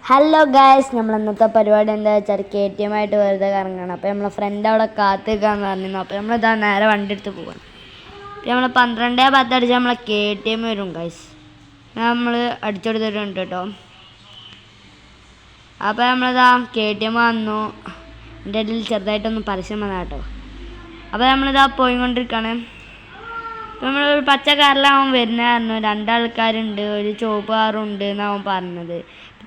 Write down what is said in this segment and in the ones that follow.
Hello guys, നമ്മൾ ഇന്നത്തെ പരിപാടി എന്താ വെച്ചാൽ KTM ആയിട്ട് വെറുതെ കറങ്ങണം. അപ്പോൾ നമ്മളെ ഫ്രണ്ട് അവിടെ കാത്തിരിക്കാന്ന് പറഞ്ഞിരുന്നു. അപ്പോൾ നമ്മളിതാ നേരെ വണ്ടി എടുത്ത് പോകണം. അപ്പോൾ നമ്മൾ 12:10 അടിച്ച് നമ്മളെ KTM വരും ഗായ്സ്. നമ്മൾ അടിച്ചെടുത്തിട്ടുണ്ട് കേട്ടോ. അപ്പോൾ നമ്മളിതാ KTM വന്നു. എൻ്റെ ഇടയിൽ ചെറുതായിട്ടൊന്ന് പരസ്യം വന്നാൽ കേട്ടോ. അപ്പോൾ നമ്മളിതാ പോയിക്കൊണ്ടിരിക്കുകയാണ്. നമ്മൾ പച്ച കാറിലാവൻ വരുന്നതായിരുന്നു. രണ്ടാൾക്കാരുണ്ട്, ഒരു ചുവപ്പ് കാറുണ്ട് എന്നാവൻ പറഞ്ഞത്.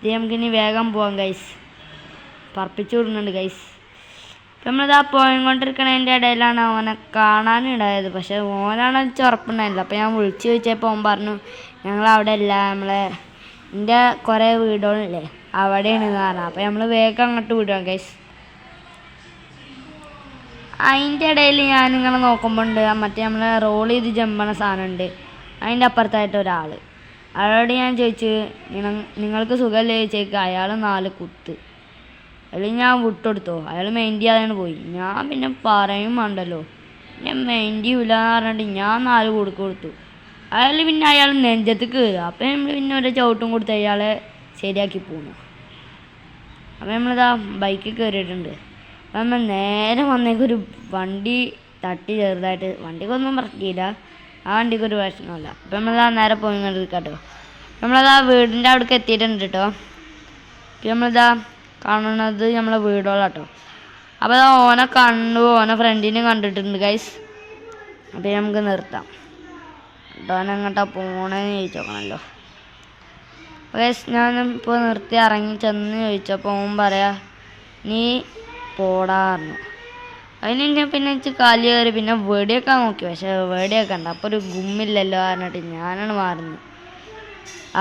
നമുക്കിനി വേഗം പോവാം ഗൈസ്. പറപ്പിച്ചു വിടുന്നുണ്ട് ഗൈസ്. അപ്പം നമ്മളിതാ പോയിക്കൊണ്ടിരിക്കണതിൻ്റെ ഇടയിലാണ് അവനെ കാണാനുണ്ടായത്. പക്ഷെ ഓനാണെന്ന് വെച്ചാൽ ഉറപ്പുണ്ടായില്ല. അപ്പം ഞാൻ വിളിച്ച് ചോദിച്ചപ്പോൾ അവൻ പറഞ്ഞു ഞങ്ങളവിടെ അല്ല, എൻ്റെ കുറേ വീടുകളില്ലേ അവിടെയാണെന്ന് പറഞ്ഞു. അപ്പം നമ്മൾ വേഗം അങ്ങോട്ട് വിടുവാം ഗൈസ്. അതിൻ്റെ ഇടയിൽ ഞാനിങ്ങനെ നോക്കുമ്പോൾ ഉണ്ട് മറ്റേ നമ്മൾ റോൾ ചെയ്ത് ജമ്പണ സാധനമുണ്ട്. അതിൻ്റെ അപ്പുറത്തായിട്ട് ഒരാൾ. അയാളോട് ഞാൻ ചോദിച്ചു നിങ്ങൾക്ക് സുഖമല്ലേ ചോദിച്ചേക്ക്. അയാൾ 4 കുത്ത്. അല്ലെങ്കിൽ ഞാൻ വിട്ടുകൊടുത്തോ. അയാൾ മെയിൻ ചെയ്യാതെയാണ് പോയി. ഞാൻ പിന്നെ പറയും വേണ്ടല്ലോ, ഞാൻ മെയിൻ ചെയ്യൂല എന്ന് പറഞ്ഞിട്ട് ഞാൻ 4 കൊടുത്തു. അയാൾ നെഞ്ചത്ത് കയറുക. അപ്പം നമ്മൾ പിന്നെ ഒരു ചവിട്ടും കൊടുത്ത് അയാളെ ശരിയാക്കി പോന്നു. അപ്പം നമ്മളിതാ ബൈക്കിൽ കയറിയിട്ടുണ്ട്. അപ്പം നമ്മൾ നേരെ വന്നേക്കൊരു വണ്ടി തട്ടി ചെറുതായിട്ട്. വണ്ടിക്കൊന്നും പറ്റിയില്ല, ആ വണ്ടിക്കൊരു പ്രശ്നമല്ല. അപ്പം നമ്മളിതാ നേരെ പോയി കേട്ടോ. നമ്മളതാ വീടിൻ്റെ അവിടേക്ക് എത്തിയിട്ടുണ്ട് കേട്ടോ. അപ്പം നമ്മളിതാ കാണുന്നത് നമ്മളെ വീടുകളാട്ടോ. അപ്പോൾ അതാ ഓനെ കണ്ടു, ഓനെ ഫ്രണ്ടിനെ കണ്ടിട്ടുണ്ട് ഗൈസ്. അപ്പം നമുക്ക് നിർത്താം കേട്ടോ. ഓനെങ്ങോട്ടാ പോണേന്ന് ചോദിച്ചോക്കണമല്ലോ. ഗൈസ് ഞാനിപ്പോൾ നിർത്തി ഇറങ്ങി ചെന്ന് ചോദിച്ചപ്പോൾ ഓൻ പറയാ നീ പോടാറുന്നു. അതിന് ഞാൻ പിന്നെ കാലി കയറി പിന്നെ വെടിയൊക്കെ നോക്കി. പക്ഷെ വെടിയൊക്കെ ഉണ്ട്. അപ്പോൾ ഒരു ഗുമ്മില്ലല്ലോ പറഞ്ഞിട്ട് ഞാനാണ് മാറുന്നത്.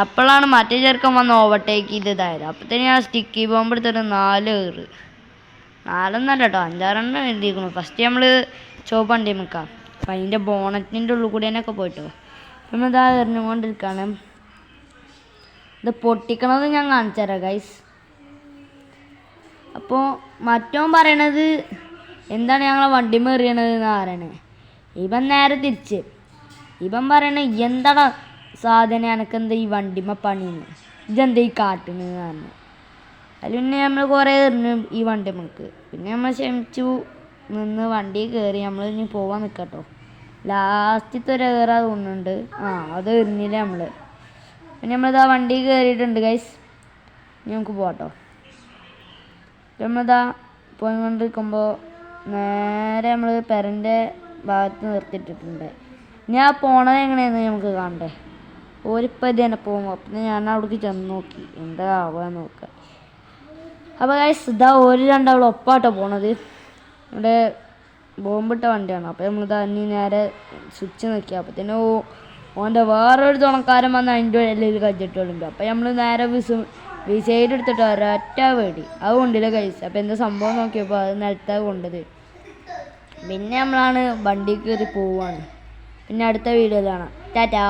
അപ്പോഴാണ് മറ്റേ ചെറുക്കൻ വന്ന് ഓവർടേക്ക് ചെയ്തതായത്. അപ്പോഴത്തേന് ഞാൻ സ്റ്റിക്കി ബോംബ് എടുത്തിട്ട് 4 കയറി. 4 കേട്ടോ, 5-6 എഴുതിയിരിക്കുന്നു. ഫസ്റ്റ് നമ്മൾ ചുവപ്പ് വണ്ടി നിൽക്കാം. അപ്പം അതിൻ്റെ ബോണറ്റിൻ്റെ ഉള്ളിൽ കൂടി തന്നെയൊക്കെ പോയിട്ടോ. അപ്പം ഇതാ എറിഞ്ഞുകൊണ്ടിരിക്കുകയാണ്. ഇത് പൊട്ടിക്കണത് ഞാൻ കാണിച്ചു തരാം ഗൈസ്. അപ്പോൾ മറ്റോൻ പറയണത് എന്താണ് ഞങ്ങളെ വണ്ടിമ എറിയണത് എന്നാണ് പറയണേ. ഇവൻ നേരെ തിരിച്ച് ഇവൻ പറയണേ എന്താടാ സാധനം എനക്കെന്താ ഈ വണ്ടിമ പണിന്ന്, ഇതെന്താ ഈ കാട്ടുന്നത് പറഞ്ഞു. അതിൽ പിന്നെ നമ്മൾ കുറേ എറിഞ്ഞു ഈ വണ്ടിമക്ക്. പിന്നെ നമ്മൾ ക്ഷമിച്ചു നിന്ന് വണ്ടി കയറി. നമ്മൾ ഇനി പോവാൻ നിൽക്കട്ടോ. ലാസ്റ്റത്തെ ഒരു കയറാ തോന്നുന്നുണ്ട്. അത് എറിഞ്ഞില്ല നമ്മൾ. പിന്നെ നമ്മളിതാ വണ്ടി കയറിയിട്ടുണ്ട് ഗൈസ്. ഇനി നമുക്ക് പോകട്ടോ. നമ്മളിതാ പോയിക്കൊണ്ടിരിക്കുമ്പോൾ നേരെ നമ്മൾ പെരൻ്റെ ഭാഗത്ത് നിർത്തിയിട്ടിട്ടുണ്ട്. ഞാൻ പോണത് എങ്ങനെയാണെന്ന് നമുക്ക് കാണണ്ടേ. ഓരിപ്പോൾ ഇത് തന്നെ പോകുമ്പോൾ അപ്പം ഞാൻ അവിടേക്ക് ചെന്ന് നോക്കി എന്താ ആവാൻ നോക്കുക. അപ്പോൾ ഗൈസ് ഇതാ ഒരു രണ്ടാൾ ഒപ്പാട്ടോ പോണത്. ഇവിടെ ബോംബിട്ട വണ്ടിയാണ്. അപ്പോൾ നമ്മളിതാ ഇനി നേരെ സ്വിച്ച് നോക്കി. അപ്പത്തേനും ഓൻ്റെ വേറൊരു തുണക്കാരൻ വന്ന് അതിൻ്റെ ഇടയിൽ കഴിച്ചിട്ടുണ്ട്. അപ്പോൾ നമ്മൾ നേരെ വിസൈഡ് എടുത്തിട്ട് ഒരൊറ്റ വേടി അത് കൊണ്ടില്ല ഗൈസ്. അപ്പോൾ എന്താ സംഭവം നോക്കിയപ്പോൾ അത് നിലത്താണ് കൊണ്ടത്. പിന്നെ നമ്മളാണ് വണ്ടി കയറി പോവാണ്. പിന്നെ അടുത്ത വീഡിയോയിലാണ്. ടാറ്റാ.